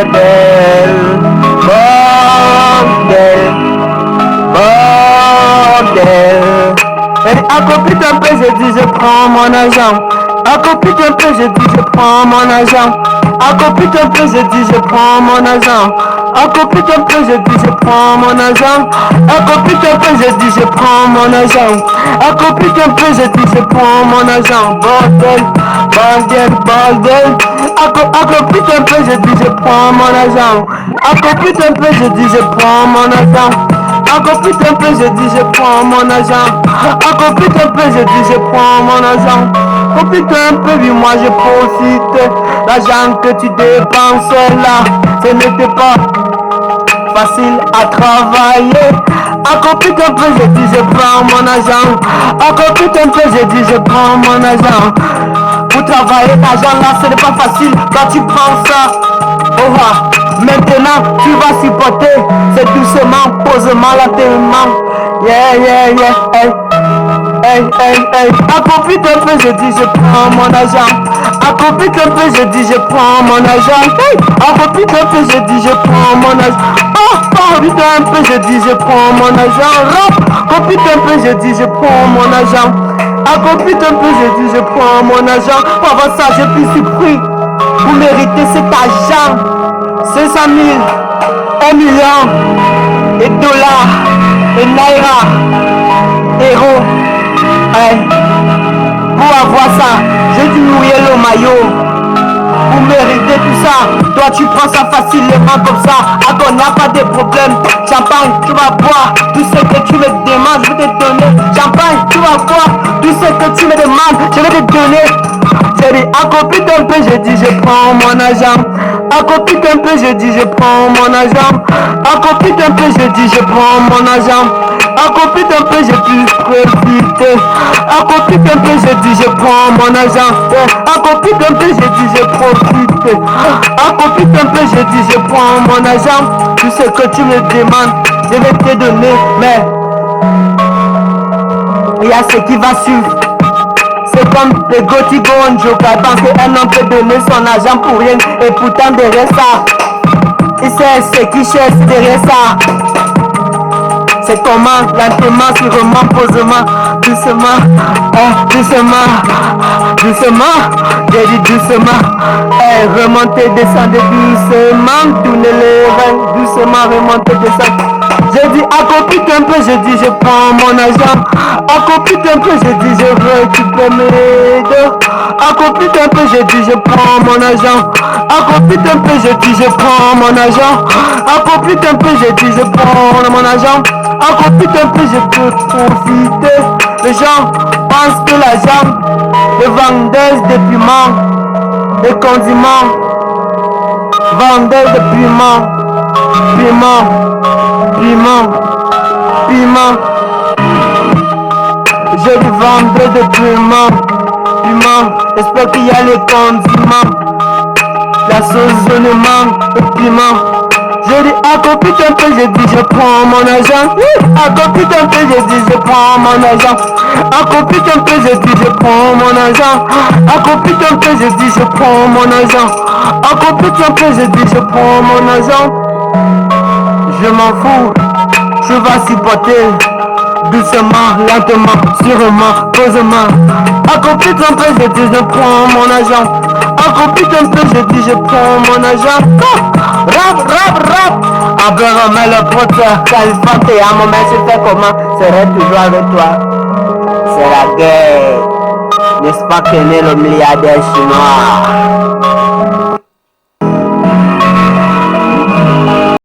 bordel, bordel, bordel. Et accomplit un peu, je dis je prends mon argent. Accomplit un peu, je dis je prends mon argent. Accomplit un peu, je dis je prends mon argent. Accomplit un peu, je dis je prends mon argent. Accomplit un peu, je dis je prends mon argent. Accomplit un peu, je dis je prends mon argent. Bordel, bordel, bordel. Accomplit un peu, je dis je prends mon argent. Accomplit un peu, je dis je prends mon argent. Accomplit un peu, je dis je prends mon argent. Accomplit un peu, je dis je prends mon argent. Accomplit un peu, oui, moi je profite. L'argent que tu dépenses là, ce n'était pas facile à travailler. Accomplit un peu, je dis je prends mon argent. Accomplit un peu, je dis je prends mon argent. Pour travailler l'argent là, ce n'est pas facile. Quand tu prends ça, oh, maintenant tu vas supporter. C'est doucement, posement, lentement. Yeah, yeah, yeah, hey. Hey, hey, hey. Accomplit un peu, je dis je prends mon argent. Accomplit un peu, je dis je prends mon argent. Hey. Accomplit un peu, je dis je prends mon argent. Accomplit un peu, je dis je prends mon argent. Accomplit un peu, je dis je prends mon argent. Accomplit un peu, je dis je prends mon argent. Pour avoir ça, je suis surpris. Vous méritez cet argent. 500 000, 1 million, et dollars, et naira, euros. Hey. Pour avoir ça, j'ai dû mouiller le maillot. Vous méritez tout ça. Toi tu prends ça facilement comme ça. Attends, n'y a pas de problème. Champagne, tu vas boire. Tout ce que tu me demandes, je vais te donner. Champagne, tu vas boire. Tout ce que tu me demandes, je vais te donner. J'ai dit accomplit un peu, je dis je prends mon argent. Accomplit un peu, je dis je prends mon argent. Accomplit un peu, je dis je prends mon argent. Accomplit un peu, je puis profiter. Accomplit un peu, je dis je prends mon argent. Accomplit un peu, je dis je profite. Accomplit un peu, je dis je prends mon argent. Tout ce que tu me demandes, je vais te donner. Mais il y a ce qui va suivre. C'est comme les Gotigo en joker. Parce qu'un homme peut donner son argent pour rien. Et pourtant derrière ça, il sait ce qui cherche derrière ça. C'est comment, lentement, sûrement, posement, doucement, doucement, doucement, j'ai dit doucement, remontez, descendez doucement, tournez les reins, doucement, remontez, descendez. J'ai dit accomplit un peu, je dis je prends mon argent. Accomplit un peu, je dis je récupère mes deux. Accomplit un peu, je dis je prends mon argent. Accomplit un peu, je dis je prends mon argent. Accomplit un peu, je dis je prends mon argent. Accomplit un peu, je peux profiter. Les gens pensent que l'argent, les vendeuses de piments, de condiments, vendeuses de piments, piment, piment, piment. Je dis vendeur de piment, piment. J'espère qu'il y a les condiments, l'assaisonnement, le piment. Je dis accomplit un peu, je dis je prends mon argent. Accomplit un peu, je dis je prends mon argent. Accomplit un peu, je dis je prends mon argent. Accomplit un peu, je dis je prends mon argent. Accomplit un peu, je dis je prends mon argent. Je m'en fous, je vais supporter. Doucement, lentement, sûrement, posément. Accomplit un peu, je dis je prends mon argent. Accomplit un peu, je dis je prends mon argent. Rap, rap, rap. Abraham, le pote, Califante, à un moment, je fais comment? Serai toujours avec toi. C'est la guerre. N'est-ce pas que né le milliardaire chinois?